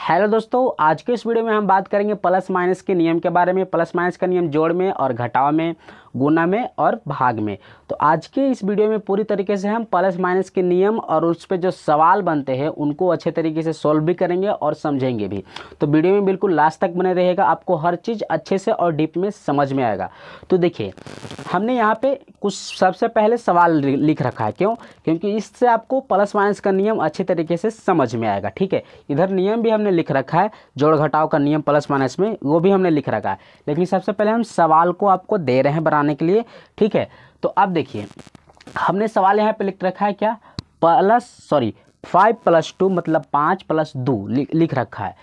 Hello दोस्तों, आज के इस वीडियो में हम बात करेंगे प्लस माइनस के नियम के बारे में। प्लस माइनस का नियम जोड़ में और घटाव में, गुना में और भाग में। तो आज के इस वीडियो में पूरी तरीके से हम प्लस माइनस के नियम और उस पर जो सवाल बनते हैं उनको अच्छे तरीके से सॉल्व भी करेंगे और समझेंगे भी। तो वीडियो में बिल्कुल लास्ट तक बने रहेगा, आपको हर चीज़ अच्छे से और डीप में समझ में आएगा। तो देखिए, हमने यहाँ पे कुछ सबसे पहले सवाल लिख रखा है। क्यों? क्योंकि इससे आपको प्लस माइनस का नियम अच्छे तरीके से समझ में आएगा। ठीक है, इधर नियम भी हमने लिख रखा है, जोड़ घटाव का नियम प्लस माइनस में, वो भी हमने लिख रखा है। लेकिन सबसे पहले हम सवाल को आपको दे रहे हैं बनाने के लिए। ठीक है, तो अब देखिए, हमने सवाल यहाँ पे लिख रखा है क्या, 5 + 2 मतलब 5 + 2 लिख रखा है।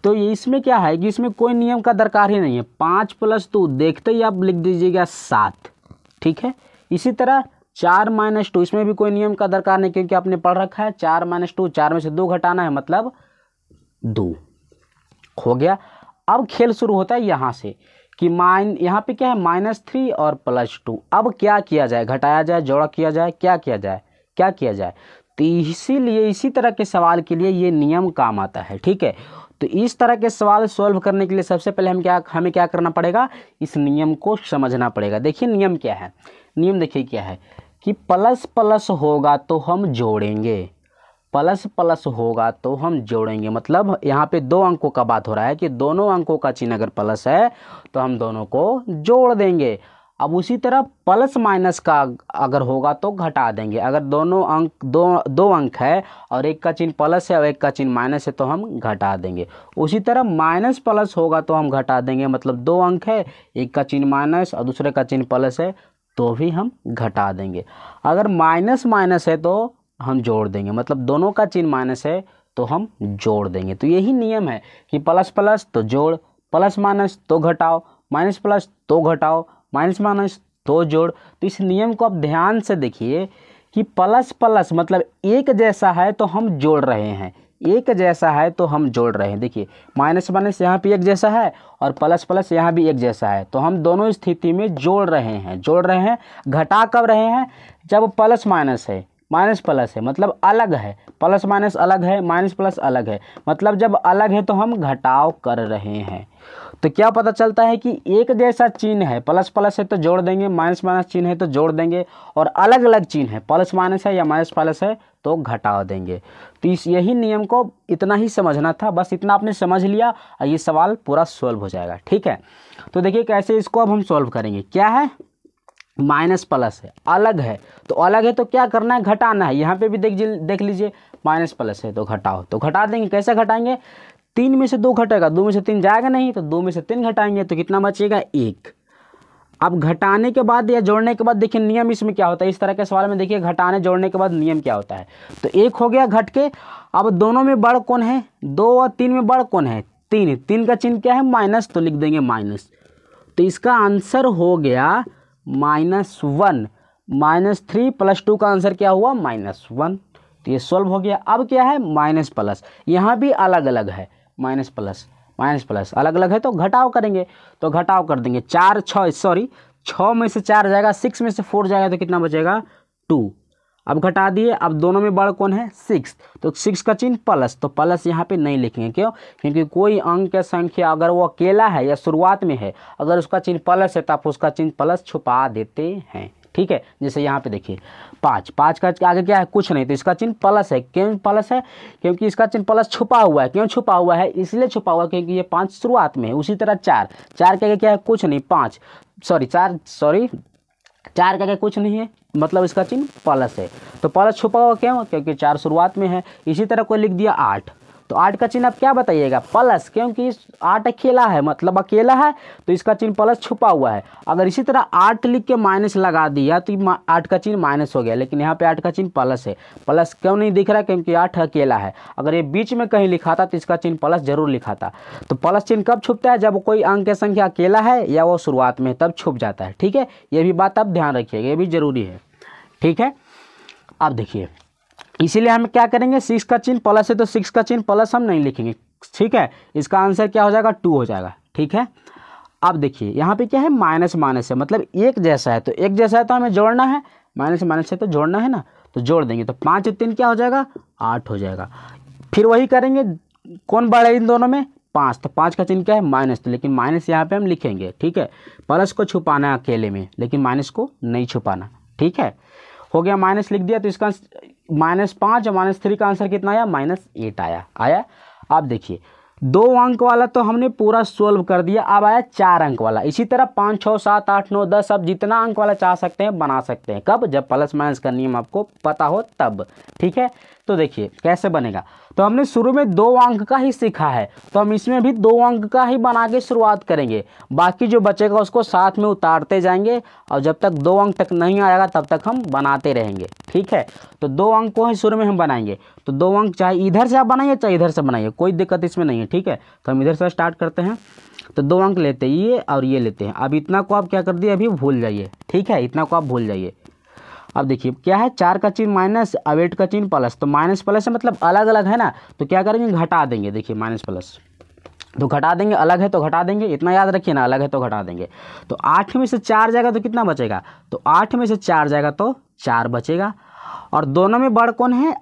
तो इसमें क्या है कि इसमें कोई नियम का दरकार ही नहीं है। 5 + 2 देखते ही आप लिख दीजिएगा 7। ठीक है, इसी तरह 4 - 2, इसमें भी कोई नियम का दरकार नहीं, क्योंकि आपने पढ़ रखा है 4 - 2, 4 में से 2 घटाना है मतलब 2 हो गया। अब खेल शुरू होता है यहाँ से कि यहाँ पे क्या है, -3 और +2। अब क्या किया जाए, घटाया जाए, जोड़ा किया जाए, क्या किया जाए। तो इसीलिए इसी तरह के सवाल के लिए ये नियम काम आता है। ठीक है, तो इस तरह के सवाल सॉल्व करने के लिए सबसे पहले हमें क्या करना पड़ेगा, इस नियम को समझना पड़ेगा। देखिए नियम क्या है, नियम देखिए क्या है कि प्लस प्लस होगा तो हम जोड़ेंगे, प्लस प्लस होगा तो हम जोड़ेंगे। मतलब यहाँ पे 2 अंकों का बात हो रहा है कि दोनों अंकों का चिन्ह अगर प्लस है तो हम दोनों को जोड़ देंगे। अब उसी तरह प्लस माइनस का अगर होगा तो घटा देंगे। अगर दोनों अंक दो अंक है और एक का चिन्ह प्लस है और एक का चिन्ह माइनस है तो हम घटा देंगे। उसी तरह माइनस प्लस होगा तो हम घटा देंगे। मतलब 2 अंक है, एक का चिन्ह माइनस और दूसरे का चिन्ह प्लस है तो भी हम घटा देंगे। अगर माइनस माइनस है तो हम जोड़ देंगे। मतलब दोनों का चिन्ह माइनस है तो हम जोड़ देंगे। तो यही नियम है कि प्लस प्लस तो जोड़, प्लस माइनस तो घटाओ, माइनस प्लस तो घटाओ, माइनस माइनस तो जोड़। तो इस नियम को आप ध्यान से देखिए कि प्लस प्लस मतलब एक जैसा है तो हम जोड़ रहे हैं, एक जैसा है तो हम जोड़ रहे हैं। देखिए माइनस माइनस यहाँ पे एक जैसा है और प्लस प्लस यहाँ भी एक जैसा है, तो हम दोनों स्थिति में जोड़ रहे हैं। घटा कब रहे हैं, जब प्लस माइनस है, माइनस प्लस है, मतलब अलग है। प्लस माइनस अलग है, माइनस प्लस अलग है, मतलब जब अलग है तो हम घटाव कर रहे हैं। तो क्या पता चलता है कि एक जैसा चिन्ह है, प्लस प्लस है तो जोड़ देंगे, माइनस माइनस चिन्ह है तो जोड़ देंगे, और अलग अलग चिन्ह है, प्लस माइनस है या माइनस प्लस है तो घटाव देंगे। तो यही नियम को इतना ही समझना था, बस इतना आपने समझ लिया और ये सवाल पूरा सॉल्व हो जाएगा। ठीक है, तो देखिए कैसे इसको अब हम सॉल्व करेंगे। क्या है, माइनस प्लस है, अलग है, तो अलग है तो क्या करना है, घटाना है। यहाँ पे भी देख लीजिए माइनस प्लस है तो घटाओ, तो घटा देंगे। कैसे घटाएंगे, 3 में से 2 घटेगा, 2 में से 3 जाएगा नहीं, तो 2 में से 3 घटाएंगे तो कितना बचेगा, 1। अब घटाने के बाद या जोड़ने के बाद देखिए नियम इसमें क्या होता है। इस तरह के सवाल में देखिए घटाने जोड़ने के बाद नियम क्या होता है। तो 1 हो गया घट के। अब दोनों में बड़ कौन है, 2 और 3 में बड़ कौन है, 3 का चिन्ह क्या है, माइनस, तो लिख देंगे माइनस। तो इसका आंसर हो गया -1। -3 + 2 का आंसर क्या हुआ, -1। तो ये सॉल्व हो गया। अब क्या है, माइनस प्लस, यहाँ भी अलग अलग है, माइनस प्लस अलग अलग है तो घटाव करेंगे, तो घटाव कर देंगे। 6 में से 4 जाएगा, 6 में से 4 जाएगा तो कितना बचेगा, 2। अब घटा दिए। अब दोनों में बड़ कौन है, 6, तो 6 का चिन्ह प्लस, तो प्लस यहाँ पे नहीं लिखेंगे। क्यों? क्योंकि कोई अंक या संख्या अगर वो अकेला है या शुरुआत में है, अगर उसका चिन्ह प्लस है तो आप उसका चिन्ह प्लस छुपा देते हैं। ठीक है, जैसे यहाँ पे देखिए 5 का आगे क्या है, कुछ नहीं, तो इसका चिन्ह प्लस है। क्यों प्लस है, क्योंकि इसका चिन्ह प्लस छुपा हुआ है। क्यों छुपा हुआ है, इसलिए छुपा हुआ क्योंकि ये 5 शुरुआत में है। उसी तरह 4 के आगे क्या है, कुछ नहीं, 4 का कुछ नहीं है, मतलब इसका चिन्ह प्लस है, तो प्लस छुपा हुआ क्यों, क्योंकि 4 शुरुआत में है। इसी तरह कोई लिख दिया 8, तो 8 का चिन्ह आप क्या बताइएगा, प्लस, क्योंकि 8 अकेला है, मतलब अकेला है तो इसका चिन्ह प्लस छुपा हुआ है। अगर इसी तरह 8 लिख के माइनस लगा दिया तो 8 का चिन्ह माइनस हो गया, लेकिन यहाँ पे 8 का चिन्ह प्लस है। प्लस क्यों नहीं दिख रहा, क्योंकि 8 अकेला है। अगर ये बीच में कहीं लिखा था तो इसका चिन्ह प्लस जरूर लिखा था। तो प्लस चिन्ह कब छुपता है, जब कोई अंक या संख्या अकेला है या वो शुरुआत में, तब छुप जाता है। ठीक है, ये भी बात आप ध्यान रखिएगा, ये भी जरूरी है। ठीक है, अब देखिए, इसीलिए हम क्या करेंगे, 6 का चिन्ह प्लस है तो 6 का चिन्ह प्लस हम नहीं लिखेंगे। ठीक है, इसका आंसर क्या हो जाएगा, 2 हो जाएगा। ठीक है, अब देखिए यहाँ पे क्या है, माइनस माइनस है, मतलब एक जैसा है, तो एक जैसा है तो हमें जोड़ना है, माइनस माइनस है तो जोड़ना है ना, तो जोड़ देंगे। तो 5 और 3 क्या हो जाएगा, 8 हो जाएगा। फिर वही करेंगे, कौन बड़ा है इन दोनों में, 5, तो 5 का चिन्ह क्या है, माइनस, तो लेकिन माइनस यहाँ पे हम लिखेंगे, ठीक है। प्लस को छुपाना है अकेले में, लेकिन माइनस को नहीं छुपाना, ठीक है। हो गया, माइनस लिख दिया, तो इसका -5 और -3 का आंसर कितना आया, -8 आया। अब देखिए 2 अंक वाला तो हमने पूरा सोल्व कर दिया, अब आया 4 अंक वाला। इसी तरह 5, 6, 7, 8, 9, 10 अब जितना अंक वाला चाह सकते हैं बना सकते हैं, कब, जब प्लस माइनस का नियम आपको पता हो तब, ठीक है। तो देखिए कैसे बनेगा, तो हमने शुरू में 2 अंक का ही सीखा है, तो हम इसमें भी 2 अंक का ही बना के शुरुआत करेंगे, बाकी जो बचेगा उसको साथ में उतारते जाएंगे, और जब तक 2 अंक तक नहीं आएगा तब तक हम बनाते रहेंगे, ठीक है। तो 2 अंक को ही शुरू में हम बनाएंगे, तो 2 अंक चाहे इधर से आप बनाइए चाहे इधर से बनाइए, कोई दिक्कत इसमें नहीं है, ठीक है। तो हम इधर से स्टार्ट करते हैं, तो 2 अंक लेते हैं, ये और ये लेते हैं। अब इतना को आप क्या कर दिए, अभी भूल जाइए, ठीक है, इतना को आप भूल जाइए। अब देखिए क्या है, 4 का चिन्ह माइनस, अब 8 का चिन्ह प्लस, तो माइनस प्लस है मतलब अलग अलग है ना, तो क्या करेंगे, घटा देंगे। देखिए माइनस प्लस तो घटा देंगे, अलग है तो घटा देंगे, इतना याद रखिए ना, अलग है तो घटा देंगे। तो 8 में से 4 जाएगा तो कितना बचेगा, तो 8 में से 4 जाएगा तो 4 बचेगा। और दोनों में बड़ कौन है,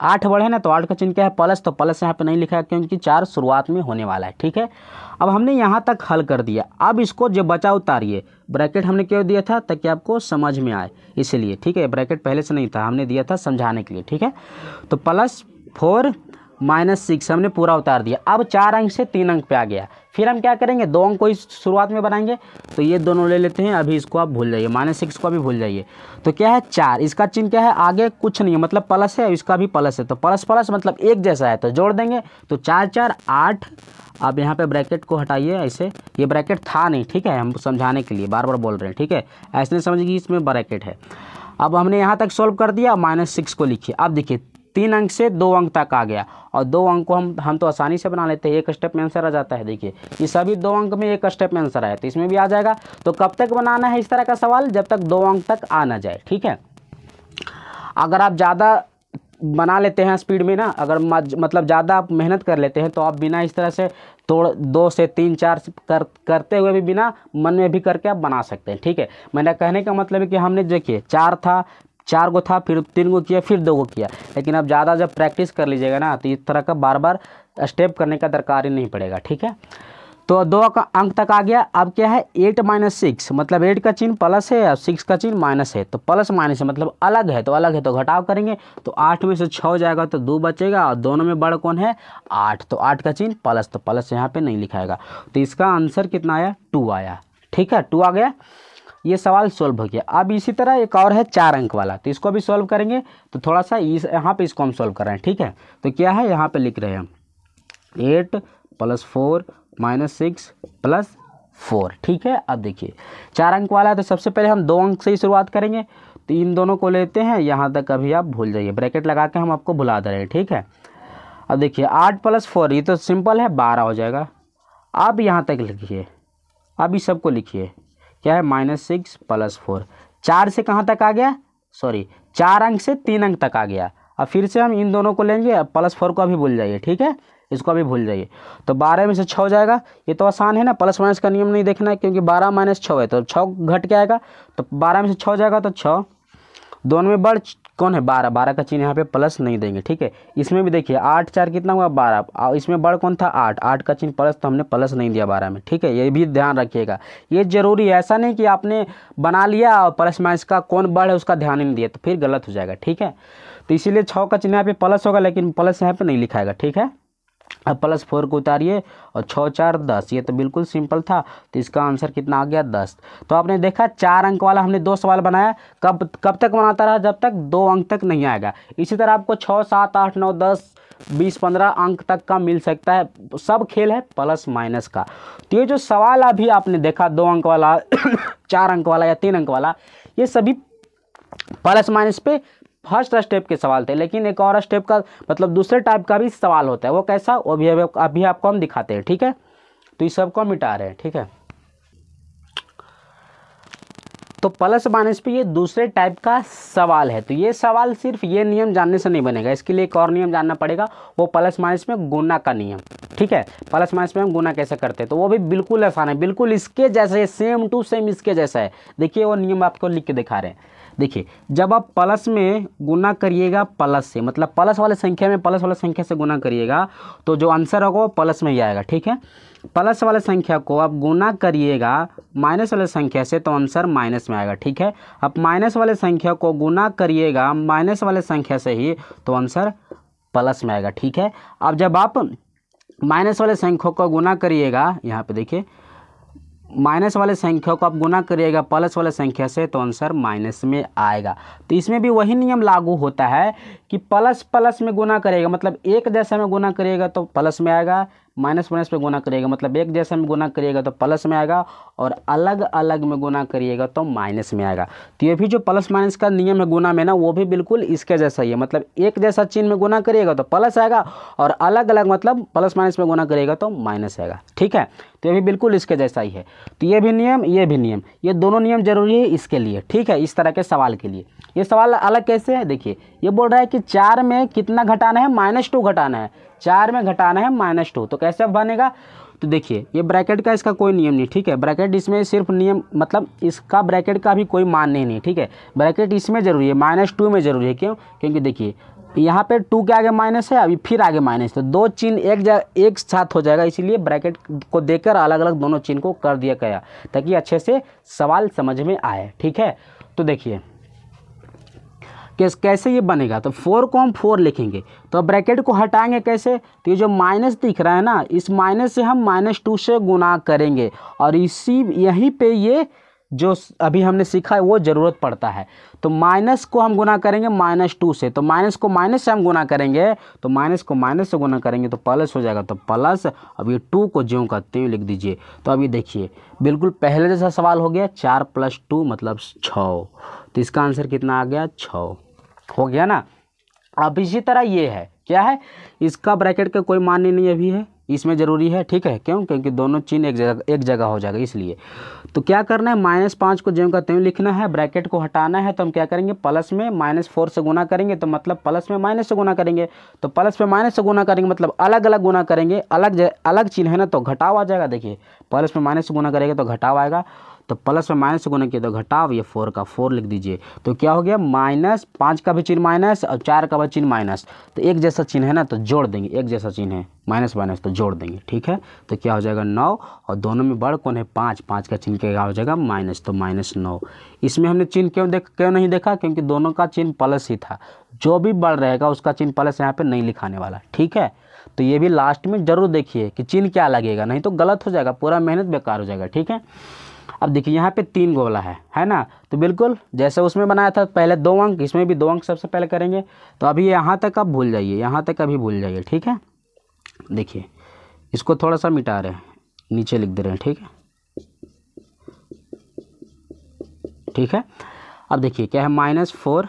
8 बड़ है ना, तो 8 का चिन्ह क्या है, प्लस, तो प्लस यहाँ पे नहीं लिखा है क्योंकि 4 शुरुआत में होने वाला है, ठीक है। अब हमने यहाँ तक हल कर दिया, अब इसको जो बचा उतारिए। ब्रैकेट हमने क्यों दिया था, ताकि आपको समझ में आए इसलिए, ठीक है। ब्रैकेट पहले से नहीं था, हमने दिया था समझाने के लिए, ठीक है। तो +4 -6 हमने पूरा उतार दिया। अब 4 अंक से 3 अंक पे आ गया, फिर हम क्या करेंगे, 2 अंक को ही शुरुआत में बनाएंगे, तो ये दोनों ले लेते हैं। अभी इसको आप भूल जाइए, -6 को भी भूल जाइए। तो क्या है, 4, इसका चिन्ह क्या है, आगे कुछ नहीं है, मतलब प्लस है, इसका भी प्लस है, तो प्लस प्लस मतलब एक जैसा है, तो जोड़ देंगे, तो 4 4 8। अब यहाँ पे ब्रैकेट को हटाइए ऐसे, ये ब्रैकेट था नहीं, ठीक है, हम समझाने के लिए बार बार बोल रहे हैं, ठीक है। ऐसे नहीं समझिए कि इसमें ब्रैकेट है। अब हमने यहाँ तक सॉल्व कर दिया, -6 को लिखिए। अब देखिए 3 अंक से 2 अंक तक आ गया, और 2 अंक को हम तो आसानी से बना लेते हैं, एक स्टेप में आंसर आ जाता है। देखिए ये सभी 2 अंक में एक स्टेप में आंसर आया, तो इसमें भी आ जाएगा। तो कब तक बनाना है इस तरह का सवाल, जब तक 2 अंक तक आ ना जाए, ठीक है। अगर आप ज़्यादा बना लेते हैं स्पीड में ना, अगर मतलब ज़्यादा आप मेहनत कर लेते हैं, तो आप बिना इस तरह से 2 से 3 4 करते हुए भी बिना मन में भी करके आप बना सकते हैं, ठीक है। मेरा कहने का मतलब है कि हमने देखिए 4 को था, फिर 3 को किया, फिर 2 को किया, लेकिन अब ज़्यादा जब प्रैक्टिस कर लीजिएगा ना, तो इस तरह का बार बार स्टेप करने का दरकार ही नहीं पड़ेगा, ठीक है। तो 2 का अंक तक आ गया। अब क्या है, 8 - 6 मतलब 8 का चिन्ह प्लस है और 6 का चिन्ह माइनस है, तो प्लस माइनस है मतलब अलग है, तो अलग है तो घटाव करेंगे, तो 8 में से 6 जाएगा तो 2 बचेगा, और दोनों में बड़ कौन है, 8, तो 8 का चिन्ह प्लस, तो प्लस यहाँ पे नहीं लिखाएगा। तो इसका आंसर कितना आया, 2 आया, ठीक है, 2 आ गया। ये सवाल सोल्व हो गया। अब इसी तरह एक और है 4 अंक वाला, तो इसको भी सोल्व करेंगे। तो थोड़ा सा यहाँ पे इसको हम सोल्व कर रहे हैं, ठीक है। तो क्या है, यहाँ पे लिख रहे हैं हम 8 + 4 - 6 + 4, ठीक है। अब देखिए 4 अंक वाला है, तो सबसे पहले हम 2 अंक से ही शुरुआत करेंगे, तो इन दोनों को लेते हैं, यहाँ तक अभी आप भूल जाइए, ब्रैकेट लगा के हम आपको भुला दे रहे हैं, ठीक है। अब देखिए 8 + 4, ये तो सिंपल है, 12 हो जाएगा। अब यहाँ तक लिखिए, अब इस सबको लिखिए, क्या है, -6 + 4, 4 से कहाँ तक आ गया, सॉरी 4 अंक से 3 अंक तक आ गया। अब फिर से हम इन दोनों को लेंगे, +4 को अभी भूल जाइए, ठीक है, इसको अभी भूल जाइए। तो 12 में से 6 जाएगा, ये तो आसान है ना, प्लस माइनस का नियम नहीं देखना है, क्योंकि 12 - 6 है, तो 6 घट के आएगा, तो 12 में से 6 जाएगा तो 6, दोनों में बड़ कौन है, 12, 12 का चिन्ह यहाँ पे प्लस नहीं देंगे, ठीक है। इसमें भी देखिए 8 4 कितना हुआ, 12, और इसमें बड़ कौन था, 8, 8 का चिन्ह प्लस, तो हमने प्लस नहीं दिया 12 में, ठीक है। ये भी ध्यान रखिएगा, ये जरूरी है, ऐसा नहीं कि आपने बना लिया और प्लस माइनस का कौन बड़ है उसका ध्यान ही नहीं दिया, तो फिर गलत हो जाएगा, ठीक है। तो इसीलिए 6 का चिन्ह यहाँ पे प्लस होगा, लेकिन प्लस यहाँ पे नहीं लिखाएगा, ठीक है। अब +4 को उतारिए, और 6 4 10, ये तो बिल्कुल सिंपल था, तो इसका आंसर कितना आ गया, 10। तो आपने देखा 4 अंक वाला हमने 2 सवाल बनाया, कब तक बनाता रहा, जब तक 2 अंक तक नहीं आएगा। इसी तरह आपको 6 7 8 9 10 20 15 अंक तक का मिल सकता है, सब खेल है प्लस माइनस का। तो ये जो सवाल अभी आपने देखा 2 अंक वाला 4 अंक वाला या 3 अंक वाला, ये सभी प्लस माइनस पे फर्स्ट स्टेप के सवाल थे, लेकिन एक और स्टेप का मतलब दूसरे टाइप का भी सवाल होता है, वो कैसा, वो भी अभी आपको हम दिखाते हैं, ठीक है। तो इस सबको हम मिटा रहे हैं, ठीक है। तो प्लस माइनस पे ये दूसरे टाइप का सवाल है। तो ये सवाल सिर्फ ये नियम जानने से नहीं बनेगा, इसके लिए एक और नियम जानना पड़ेगा, वो प्लस माइनस में गुना का नियम, ठीक है। प्लस माइनस में हम गुना कैसे करते हैं, तो वो भी बिल्कुल आसान है, बिल्कुल इसके जैसा है, सेम टू सेम इसके जैसा है। देखिए वो नियम आपको लिख के दिखा रहे हैं। देखिए जब आप प्लस में गुना करिएगा प्लस से, मतलब प्लस वाले संख्या में प्लस वाले संख्या से गुना करिएगा तो जो आंसर होगा वो प्लस में ही आएगा। ठीक है, प्लस वाले संख्या को आप गुना करिएगा माइनस वाले संख्या से तो आंसर माइनस में आएगा। ठीक है, आप माइनस वाले संख्या को गुना करिएगा माइनस वाले संख्या से ही तो आंसर प्लस में आएगा। ठीक है, अब जब आप माइनस वाले संख्या को गुना करिएगा, यहाँ पे देखिए माइनस वाले संख्या को आप गुना करिएगा प्लस वाले संख्या से तो आंसर माइनस में आएगा। तो इसमें भी वही नियम लागू होता है कि प्लस प्लस में गुना करेगा मतलब एक जैसा में गुना करिएगा तो प्लस में आएगा, माइनस माइनस पे गुना करिएगा मतलब एक जैसा में गुना करिएगा तो प्लस में आएगा, और अलग अलग में गुना करिएगा तो माइनस में आएगा। तो ये भी जो प्लस माइनस का नियम है गुना में ना, वो भी बिल्कुल इसके जैसा ही है, मतलब एक जैसा चिन्ह में गुना करिएगा तो प्लस आएगा और अलग अलग मतलब प्लस माइनस में गुना करिएगा तो माइनस आएगा। ठीक है, तो ये भी बिल्कुल इसके जैसा ही है। तो ये भी नियम ये भी नियम, ये दोनों नियम जरूरी है इसके लिए। ठीक है, इस तरह के सवाल के लिए। ये सवाल अलग कैसे है, देखिए ये बोल रहा है कि 4 में कितना घटाना है, -2 घटाना है, 4 में घटाना है -2, तो कैसे बनेगा। तो देखिए ये ब्रैकेट का इसका कोई नियम नहीं। ठीक है, ब्रैकेट इसमें सिर्फ नियम मतलब इसका ब्रैकेट का भी कोई मान नहीं। ठीक है, ब्रैकेट इसमें जरूरी है, -2 में जरूरी है। क्यों, क्योंकि देखिए यहाँ पे 2 के आगे माइनस है, अभी फिर आगे माइनस, तो दो चिन्ह एक साथ हो जाएगा, इसीलिए ब्रैकेट को देकर अलग अलग दोनों चिन्ह को कर दिया गया ताकि अच्छे से सवाल समझ में आए। ठीक है, तो देखिए कैसे ये बनेगा। तो 4 को हम 4 लिखेंगे, तो अब ब्रैकेट को हटाएंगे कैसे, तो ये जो माइनस दिख रहा है ना, इस माइनस से हम -2 से गुना करेंगे, और इसी यहीं पे ये जो अभी हमने सीखा है वो ज़रूरत पड़ता है। तो माइनस को हम गुना करेंगे -2 से, तो माइनस को माइनस से हम गुना करेंगे, तो माइनस को माइनस से गुना करेंगे तो प्लस हो जाएगा, तो प्लस। अब ये 2 को ज्यों का त्यों लिख दीजिए। तो अभी देखिए बिल्कुल पहले जैसा सवाल हो गया, 4 + 2 मतलब 6, तो इसका आंसर कितना आ गया, 6 हो गया ना। अब इसी तरह ये है, क्या है, इसका ब्रैकेट का कोई मान्य नहीं अभी है, इसमें ज़रूरी है। ठीक है, क्यों, क्योंकि दोनों चिन्ह एक जगह हो जाएगा इसलिए। तो क्या करना है, -5 को ज्यों का त्यों लिखना है, ब्रैकेट को हटाना है, तो हम क्या करेंगे, प्लस में -4 से गुना करेंगे, तो मतलब प्लस में माइनस से गुना करेंगे, तो प्लस में माइनस से गुना करेंगे मतलब अलग अलग गुना करेंगे, अलग चिन्ह है ना तो घटाव आ जाएगा। देखिए प्लस में माइनस से गुना करेंगे तो घटाव आएगा, तो प्लस में माइनस से गुना किया तो घटाव, ये 4 का 4 लिख दीजिए। तो क्या हो गया, -5 का भी चिन्ह माइनस और 4 का भी चिन्ह माइनस, तो एक जैसा चिन्ह है ना तो जोड़ देंगे, एक जैसा चिन्ह है माइनस माइनस तो जोड़ देंगे। ठीक है, तो क्या हो जाएगा 9, और दोनों में बड़ कौन है 5, 5 का चिन्ह क्या हो जाएगा माइनस, तो -9। इसमें हमने चिन्ह क्यों नहीं देखा, क्योंकि दोनों का चिन्ह प्लस ही था, जो भी बढ़ रहेगा उसका चिन्ह प्लस यहाँ पे नहीं लिखाने वाला। ठीक है, तो ये भी लास्ट में जरूर देखिए कि चिन्ह क्या लगेगा, नहीं तो गलत हो जाएगा, पूरा मेहनत बेकार हो जाएगा। ठीक है, अब देखिए यहाँ पे 3 गोला है ना, तो बिल्कुल जैसे उसमें बनाया था पहले 2 अंक, इसमें भी 2 अंक सबसे पहले करेंगे। तो अभी यहाँ तक आप भूल जाइए, यहाँ तक अभी भूल जाइए। ठीक है, देखिए इसको थोड़ा सा मिटा रहे हैं, नीचे लिख दे रहे हैं। ठीक है, ठीक है, अब देखिए क्या है -4,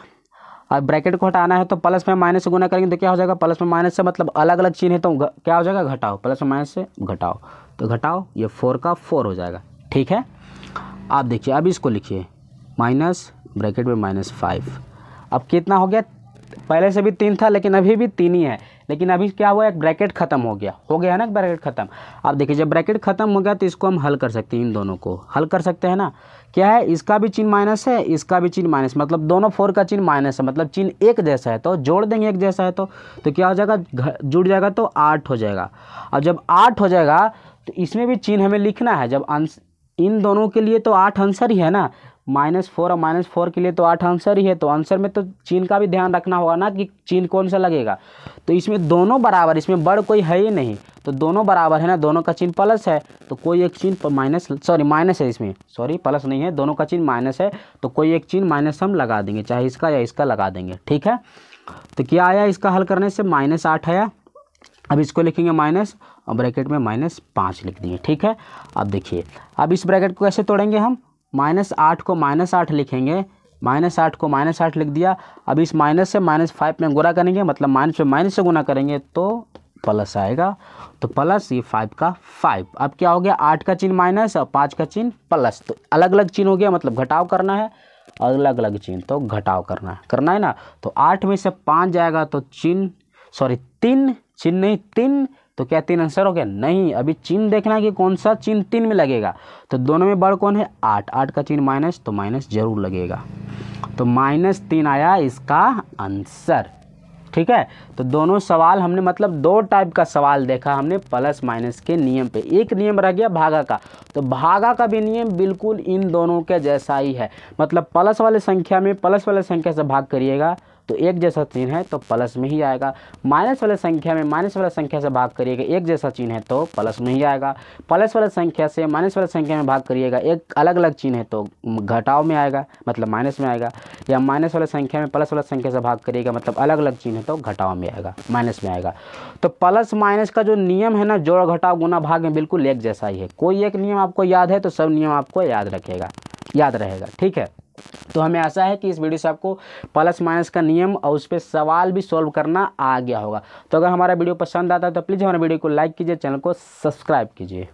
अब ब्रैकेट को हटाना है तो प्लस में माइनस से गुना करेंगे तो क्या हो जाएगा, प्लस में माइनस से मतलब अलग अलग चिन्ह है तो क्या हो जाएगा, घटाओ, प्लस में माइनस से घटाओ, तो घटाओ, ये 4 का 4 हो जाएगा। ठीक है, आप देखिए अब इसको लिखिए माइनस ब्रैकेट में -5, अब कितना हो गया, पहले से भी 3 था लेकिन अभी भी 3 ही है, लेकिन अभी क्या हुआ, एक ब्रैकेट खत्म हो गया है ना, ब्रैकेट खत्म। अब देखिए जब ब्रैकेट खत्म हो गया तो इसको हम हल कर सकते हैं, इन दोनों को हल कर सकते हैं ना। क्या है, इसका भी चिन्ह माइनस है, इसका भी चिन्ह माइनस, मतलब दोनों 4 का चिन्ह माइनस है, मतलब चिन्ह एक जैसा है तो जोड़ देंगे, एक जैसा है तो क्या हो जाएगा, जुड़ जाएगा तो 8 हो जाएगा। और जब 8 हो जाएगा तो इसमें भी चिन्ह हमें लिखना है, जब इन दोनों के लिए तो 8 आंसर ही है ना, -4 और -4 के लिए तो 8 आंसर ही है, तो आंसर में तो चिन्ह का भी ध्यान रखना होगा ना कि चिन्ह कौन सा लगेगा। तो इसमें दोनों बराबर, इसमें बड़ कोई है ही नहीं, तो दोनों बराबर है ना, दोनों का चिन्ह प्लस है तो कोई एक चिन्ह माइनस है, इसमें प्लस नहीं है, दोनों का चिन्ह माइनस है तो कोई एक चिन्ह माइनस हम लगा देंगे, चाहे इसका या इसका लगा देंगे। ठीक है, तो क्या आया, इसका हल करने से -8 आया। अब इसको लिखेंगे माइनस और ब्रैकेट में -5 लिख दिए। ठीक है, अब देखिए अब इस ब्रैकेट को कैसे तोड़ेंगे हम, -8 को -8 लिखेंगे, -8 को -8 लिख दिया। अब इस माइनस से -5 में गुणा करेंगे, मतलब माइनस में माइनस से गुणा करेंगे तो प्लस आएगा, तो प्लस ये 5 का 5। अब क्या हो गया, 8 का चिन्ह माइनस और 5 का चिन्ह प्लस, तो अलग अलग चिन्ह हो गया, मतलब घटाव करना है, अलग अलग चिन्ह तो घटाव करना है ना। तो 8 में से 5 जाएगा तो 3 चिन्ह नहीं 3 तो क्या 3 आंसर हो गया? नहीं, अभी चिन्ह देखना है कि कौन सा चिन्ह 3 में लगेगा। तो दोनों में बड़ कौन है? 8, 8 का चिन्ह माइनस, तो माइनस जरूर लगेगा। तो -3 आया इसका आंसर। ठीक है, तो दोनों सवाल हमने मतलब 2 टाइप का सवाल देखा हमने प्लस माइनस के नियम पे। एक नियम रह गया भागा का, तो भागा का भी नियम बिल्कुल इन दोनों के जैसा ही है। मतलब प्लस वाले संख्या में प्लस वाले संख्या से भाग करिएगा तो एक जैसा चिन्ह है तो प्लस में ही आएगा। माइनस वाले संख्या में माइनस वाले संख्या से भाग करिएगा, एक जैसा चिन्ह है तो प्लस में ही आएगा। प्लस वाले संख्या से माइनस वाले संख्या में भाग करिएगा, एक अलग अलग चिन्ह है तो घटाव में आएगा, मतलब माइनस में आएगा। या माइनस वाले संख्या में प्लस वाले संख्या से भाग करिएगा, मतलब अलग अलग चिन्ह है तो घटाव में आएगा, माइनस में आएगा। तो प्लस माइनस का जो नियम है ना, जोड़ घटाव गुना भाग में बिल्कुल एक जैसा ही है। कोई एक नियम आपको याद है तो सब नियम आपको याद रहेगा। ठीक है, तो हमें आशा है कि इस वीडियो से आपको प्लस माइनस का नियम और उस पर सवाल भी सॉल्व करना आ गया होगा। तो अगर हमारा वीडियो पसंद आता है तो प्लीज़ हमारे वीडियो को लाइक कीजिए, चैनल को सब्सक्राइब कीजिए।